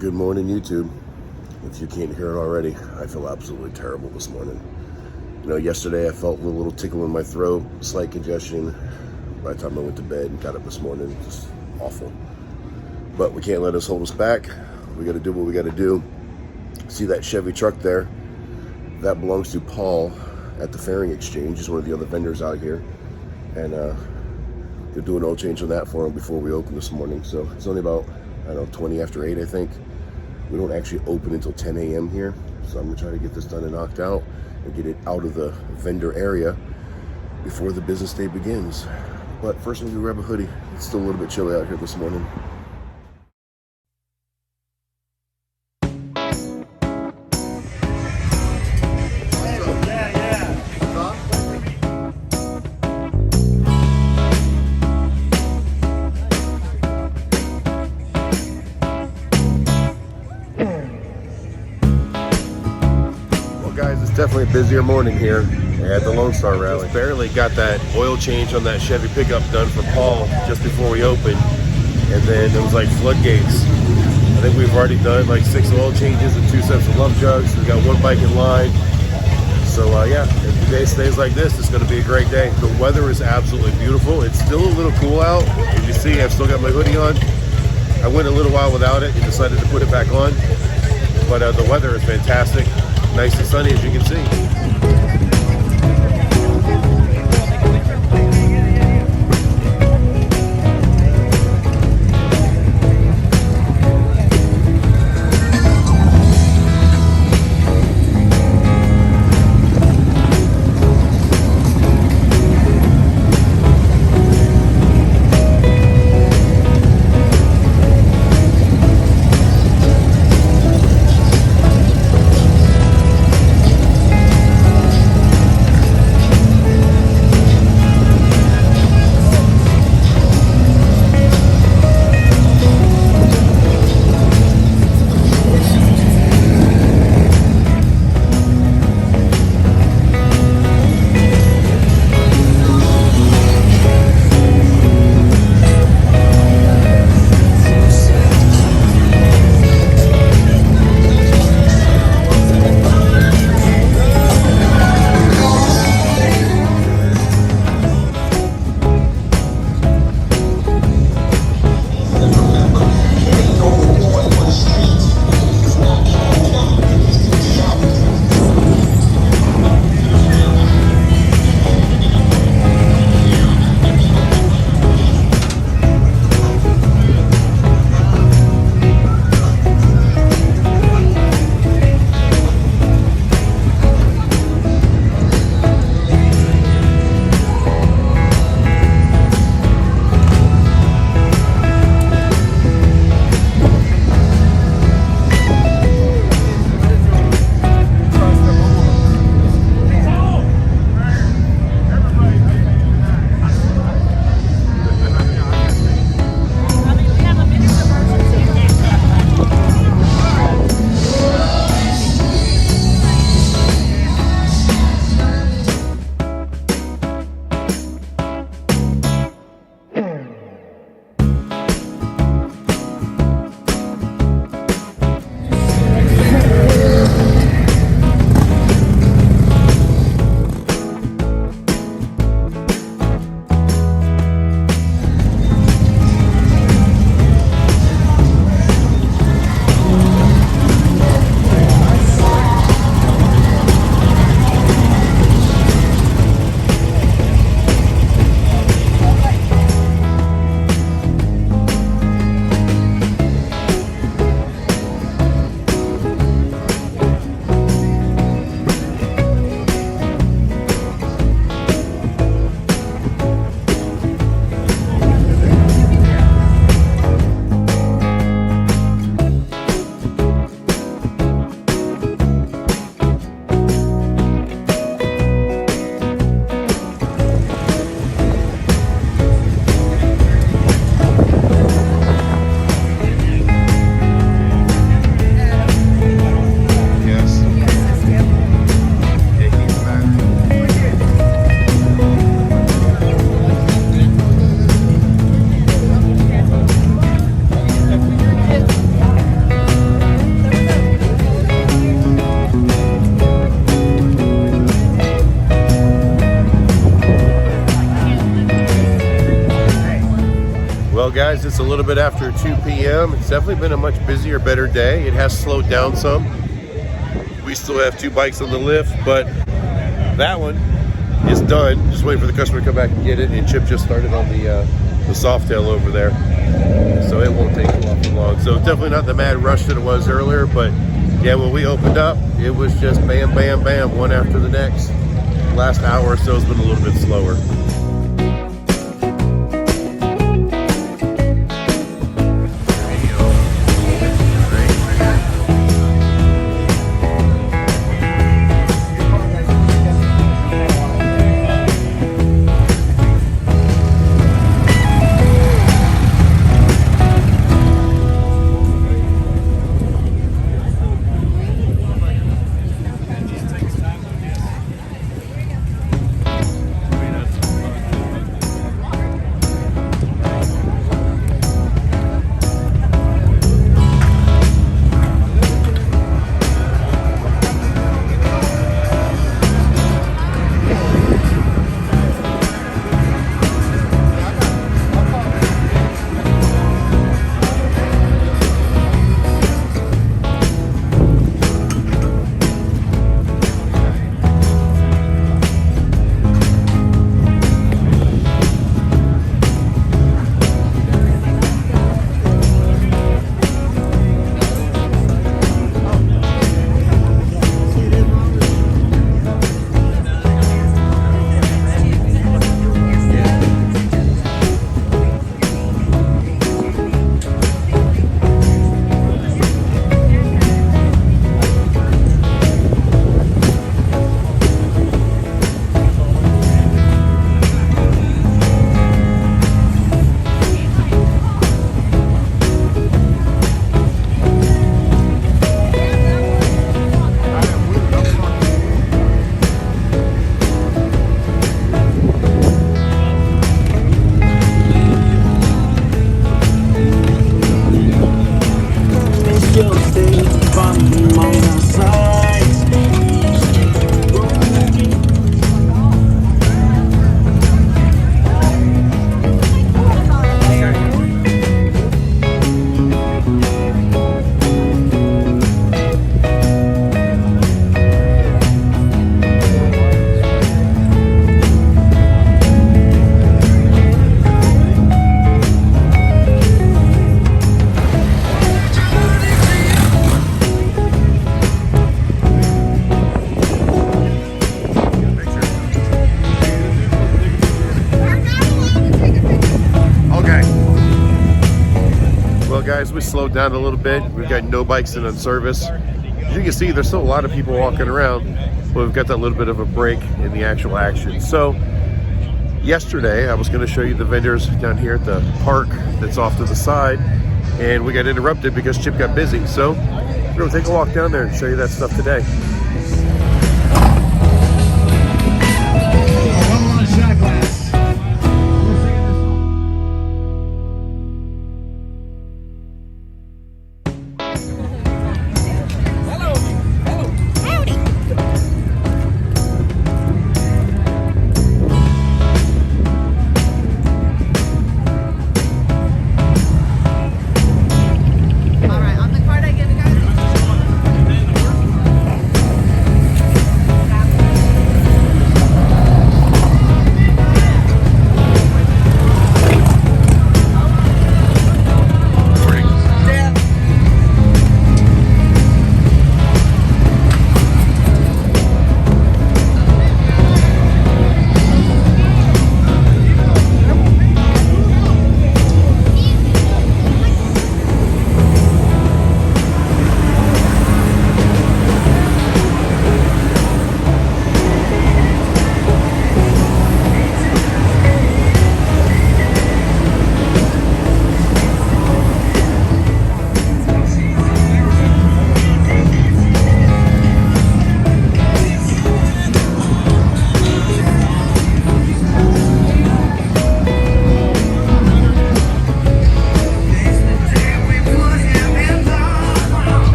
Good morning, YouTube. If you can't hear it already, I feel absolutely terrible this morning. Yesterday I felt a little tickle in my throat, slight congestion. By the time I went to bed and got up this morning, just awful. But we can't let us hold us back. We got to do what we got to do. See that Chevy truck there? That belongs to Paul at the Fairing Exchange. He's one of the other vendors out here. And they're doing an oil change on that for him before we open this morning. So it's only about, 20 after 8, I think. We don't actually open until 10 a.m. here. So I'm gonna try to get this done and knocked out and get it out of the vendor area before the business day begins. But first I'm gonna grab a hoodie. It's still a little bit chilly out here this morning. Guys, it's definitely a busier morning here at the Lone Star Rally. Just barely got that oil change on that Chevy pickup done for Paul just before we opened, and then it was like floodgates. I think we've already done like 6 oil changes and 2 sets of love jugs. We got 1 bike in line. So yeah, if the day stays like this, it's going to be a great day. The weather is absolutely beautiful. It's still a little cool out. As you see, I've still got my hoodie on. I went a little while without it and decided to put it back on. But the weather is fantastic. Nice and sunny, as you can see. Well, guys, it's a little bit after 2 p.m. It's definitely been a much busier, better day. It has slowed down some. We still have 2 bikes on the lift, but that one is done. Just waiting for the customer to come back and get it. And Chip just started on the Softail over there, so it won't take too awful long. So definitely not the mad rush that it was earlier, but yeah, when we opened up, it was just bam, bam, bam, one after the next. Last hour or so has been a little bit slower. Guys, we slowed down a little bit. We've got no bikes in on service. As you can see, there's still a lot of people walking around, but we've got that little bit of a break in the actual action. So yesterday I was going to show you the vendors down here at the park that's off to the side, and we got interrupted because Chip got busy. So we're going to take a walk down there and show you that stuff today.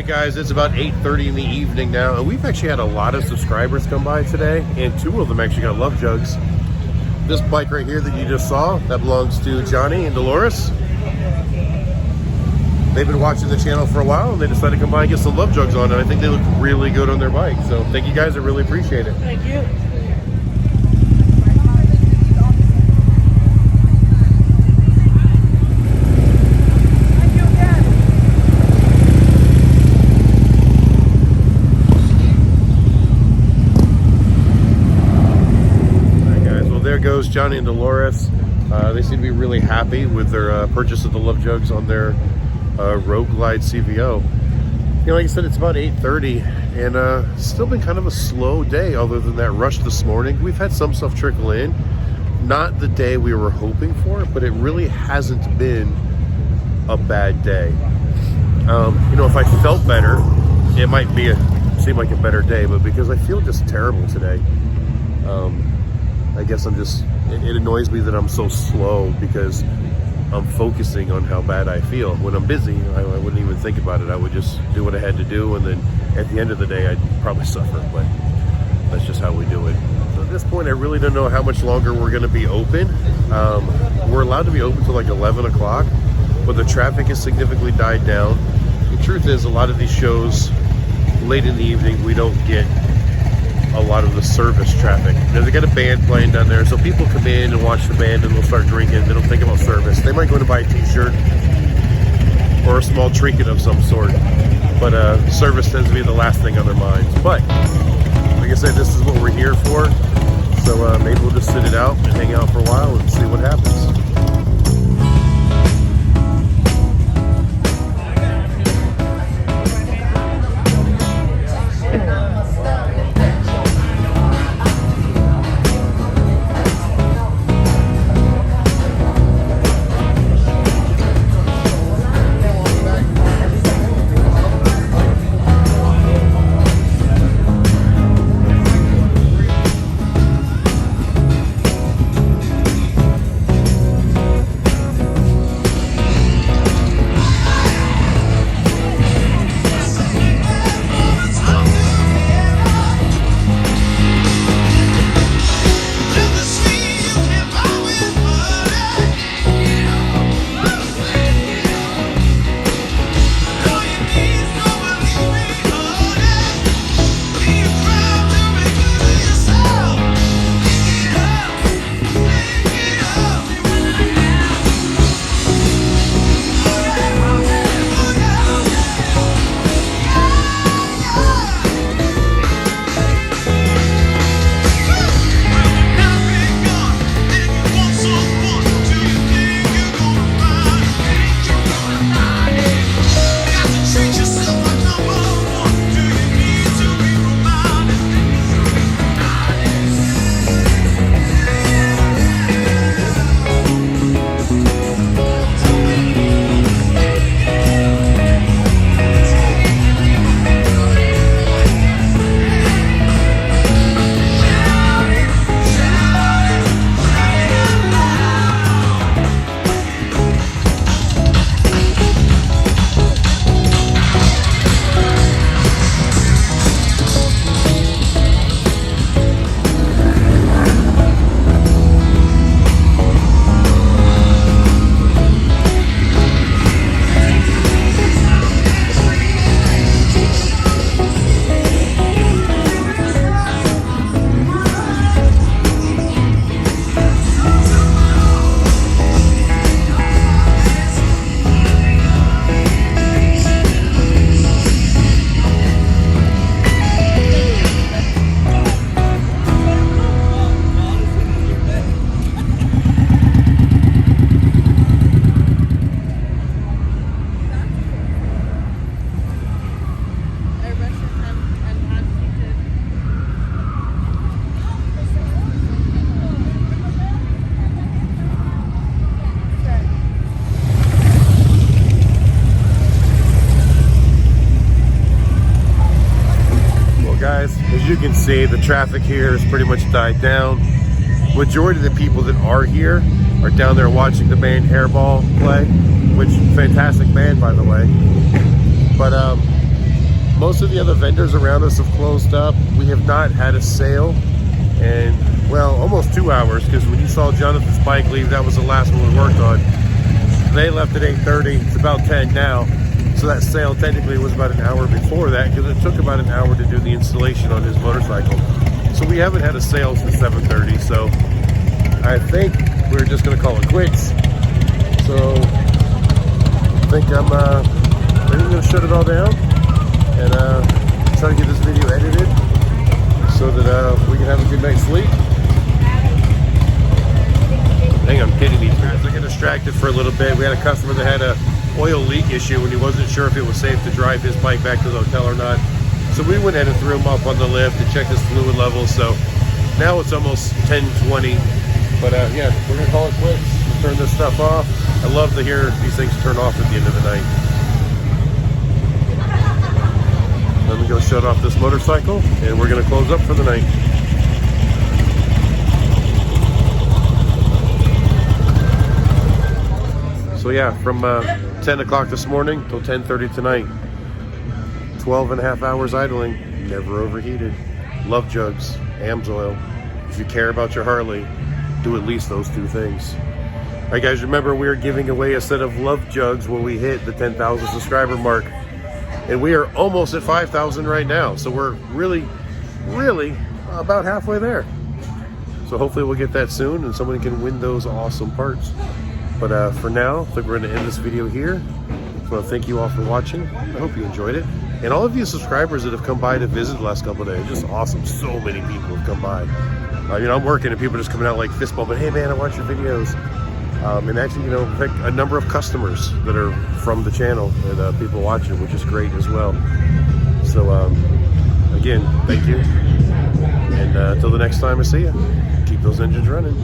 right, guys, it's about 8:30 in the evening now, and we've actually had a lot of subscribers come by today, and 2 of them actually got love jugs. This bike right here that you just saw, that belongs to Johnny and Dolores. They've been watching the channel for a while, and they decided to come by and get some love jugs on, and I think they look really good on their bike. So thank you guys, I really appreciate it. Thank you. Goes Johnny and Dolores. They seem to be really happy with their purchase of the love jugs on their Road Glide CVO. You know, like I said, it's about 8:30, and still been kind of a slow day other than that rush this morning. We've had some stuff trickle in. Not the day we were hoping for, but it really hasn't been a bad day. You know, if I felt better, it might seem like a better day, but because I feel just terrible today, I guess it annoys me that I'm so slow because I'm focusing on how bad I feel. When I'm busy, I wouldn't even think about it. I would just do what I had to do, and then at the end of the day, I'd probably suffer, but that's just how we do it. So at this point, I really don't know how much longer we're gonna be open. We're allowed to be open till like 11 o'clock, but the traffic has significantly died down. The truth is, a lot of these shows, late in the evening, we don't get a lot of the service traffic. You know, they got a band playing down there, so people come in and watch the band and they'll start drinking. They don't think about service. They might go in and buy a t-shirt or a small trinket of some sort, but service tends to be the last thing on their minds. But like I said, this is what we're here for, so maybe we'll just sit it out and hang out for a while and see what happens. you can see, the traffic here has pretty much died down. Majority of the people that are here are down there watching the band Hairball play, which fantastic band, by the way. But Most of the other vendors around us have closed up. We have not had a sale in, well, almost 2 hours, because when you saw Jonathan's bike leave, that was the last one we worked on. They left at 8:30. It's about 10 now. So that sale technically was about an hour before that, because it took about an hour to do the installation on his motorcycle. So we haven't had a sale since 7:30. So I think we're just going to call it quits. So I think I'm going to shut it all down and try to get this video edited so that we can have a good night's sleep. Hang on, I'm kidding these guys. I got distracted for a little bit. We had a customer that had a oil leak issue and he wasn't sure if it was safe to drive his bike back to the hotel or not. So we went ahead and threw him up on the lift to check his fluid levels. So now it's almost 10:20. But yeah, we're gonna call it quits. We'll turn this stuff off. I love to hear these things turn off at the end of the night. Let me go shut off this motorcycle and we're gonna close up for the night. So yeah, from 10 o'clock this morning till 10:30 tonight, 12 and a half hours idling, never overheated. Love jugs, AMSOIL. If you care about your Harley, do at least those two things. All right, guys, remember we are giving away a set of love jugs when we hit the 10,000 subscriber mark. And we are almost at 5,000 right now. So we're really about halfway there. So hopefully we'll get that soon and someone can win those awesome parts. But for now, I think we're going to end this video here. So I want to thank you all for watching. I hope you enjoyed it. And all of you subscribers that have come by to visit the last couple of days, just awesome. So many people have come by. You know, I'm working and people are just coming out like fist bump, but hey man, I watch your videos. And actually, you know, a number of customers that are from the channel and people watching, which is great as well. So again, thank you. And until the next time I see you, keep those engines running.